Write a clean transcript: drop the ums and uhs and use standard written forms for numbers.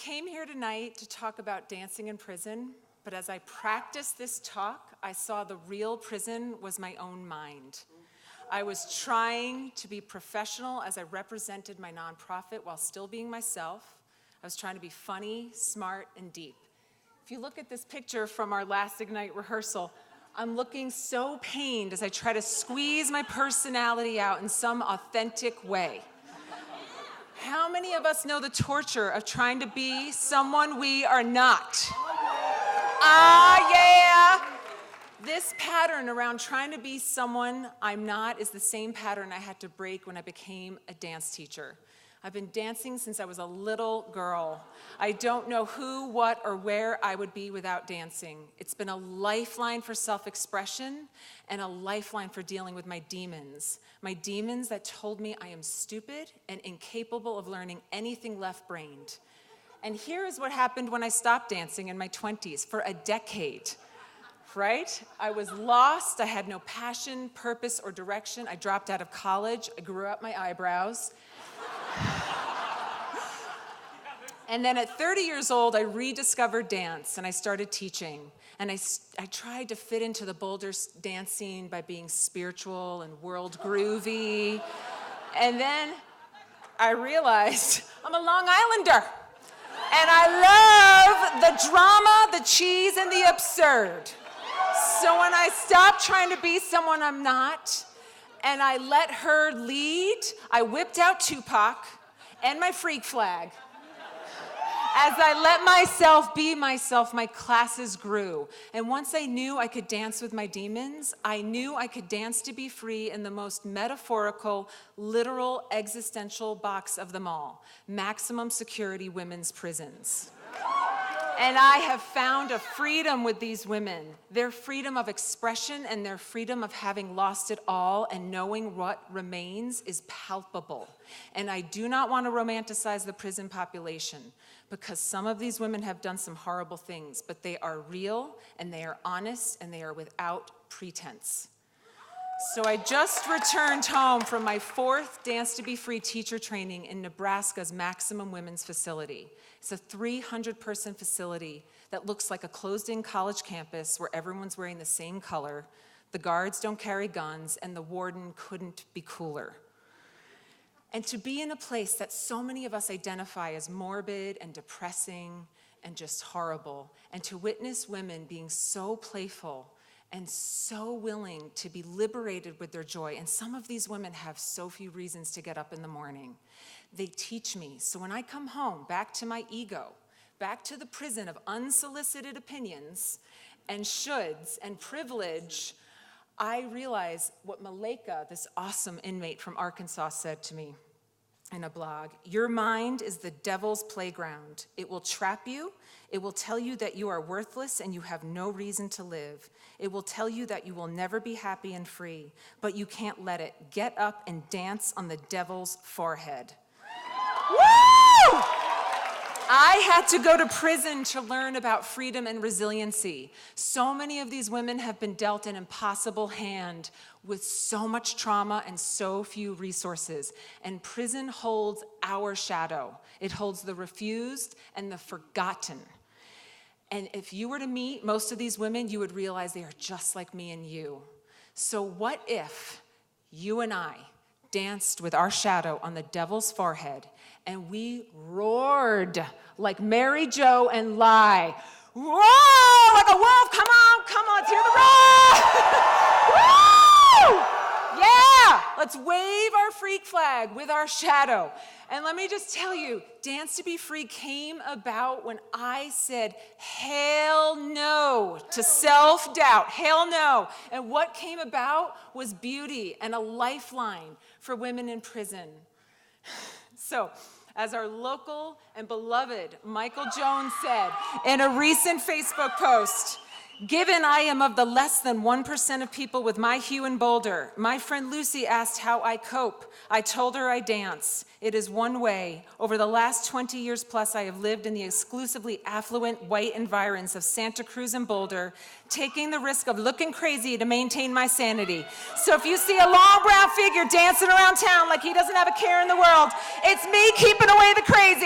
came here tonight to talk about dancing in prison, but as I practiced this talk, I saw the real prison was my own mind. I was trying to be professional as I represented my nonprofit while still being myself. I was trying to be funny, smart, and deep. If you look at this picture from our last Ignite rehearsal, I'm looking so pained as I try to squeeze my personality out in some authentic way. How many of us know the torture of trying to be someone we are not? Yeah! This pattern around trying to be someone I'm not is the same pattern I had to break when I became a dance teacher. I've been dancing since I was a little girl. I don't know who, what, or where I would be without dancing. It's been a lifeline for self-expression and a lifeline for dealing with my demons that told me I am stupid and incapable of learning anything left-brained. And here is what happened when I stopped dancing in my 20s for a decade, right? I was lost. I had no passion, purpose, or direction. I dropped out of college. I grew up my eyebrows. And then at 30 years old, I rediscovered dance and I started teaching. And I tried to fit into the Boulder dance scene by being spiritual and world groovy. And then I realized I'm a Long Islander. And I love the drama, the cheese, and the absurd. So when I stopped trying to be someone I'm not, and I let her lead, I whipped out Tupac and my freak flag. As I let myself be myself, my classes grew. And once I knew I could dance with my demons, I knew I could dance to be free in the most metaphorical, literal, existential box of them all, maximum security women's prisons. And I have found a freedom with these women, their freedom of expression and their freedom of having lost it all and knowing what remains is palpable. And I do not want to romanticize the prison population because some of these women have done some horrible things, but they are real and they are honest and they are without pretense. So I just returned home from my 4th Dance to Be Free teacher training in Nebraska's Maximum Women's Facility. It's a 300-person facility that looks like a closed-in college campus where everyone's wearing the same color, the guards don't carry guns, and the warden couldn't be cooler. And to be in a place that so many of us identify as morbid and depressing and just horrible, and to witness women being so playful and so willing to be liberated with their joy. And some of these women have so few reasons to get up in the morning. They teach me. So when I come home, back to my ego, back to the prison of unsolicited opinions and shoulds and privilege, I realize what Maleka, this awesome inmate from Arkansas, said to me in a blog. Your mind is the devil's playground. It will trap you. It will tell you that you are worthless and you have no reason to live. It will tell you that you will never be happy and free, but you can't let it. Get up and dance on the devil's forehead. Woo! I had to go to prison to learn about freedom and resiliency. So many of these women have been dealt an impossible hand with so much trauma and so few resources. And prison holds our shadow. It holds the refused and the forgotten. And if you were to meet most of these women, you would realize they are just like me and you. So what if you and I danced with our shadow on the devil's forehead and we roared like Mary Jo and Lai? Roar like a wolf, come on, let's hear the roar! Woo! Yeah, let's wave our freak flag with our shadow. And let me just tell you, Dance to Be Free came about when I said, hell no to self-doubt, hell no. And what came about was beauty and a lifeline for women in prison. So, as our local and beloved Michael Jones said in a recent Facebook post, given I am of the less than 1% of people with my hue in Boulder, my friend Lucy asked how I cope. I told her I dance. It is one way. Over the last 20 years plus, I have lived in the exclusively affluent white environs of Santa Cruz and Boulder, taking the risk of looking crazy to maintain my sanity. So if you see a long brown figure dancing around town like he doesn't have a care in the world, it's me keeping away the crazy.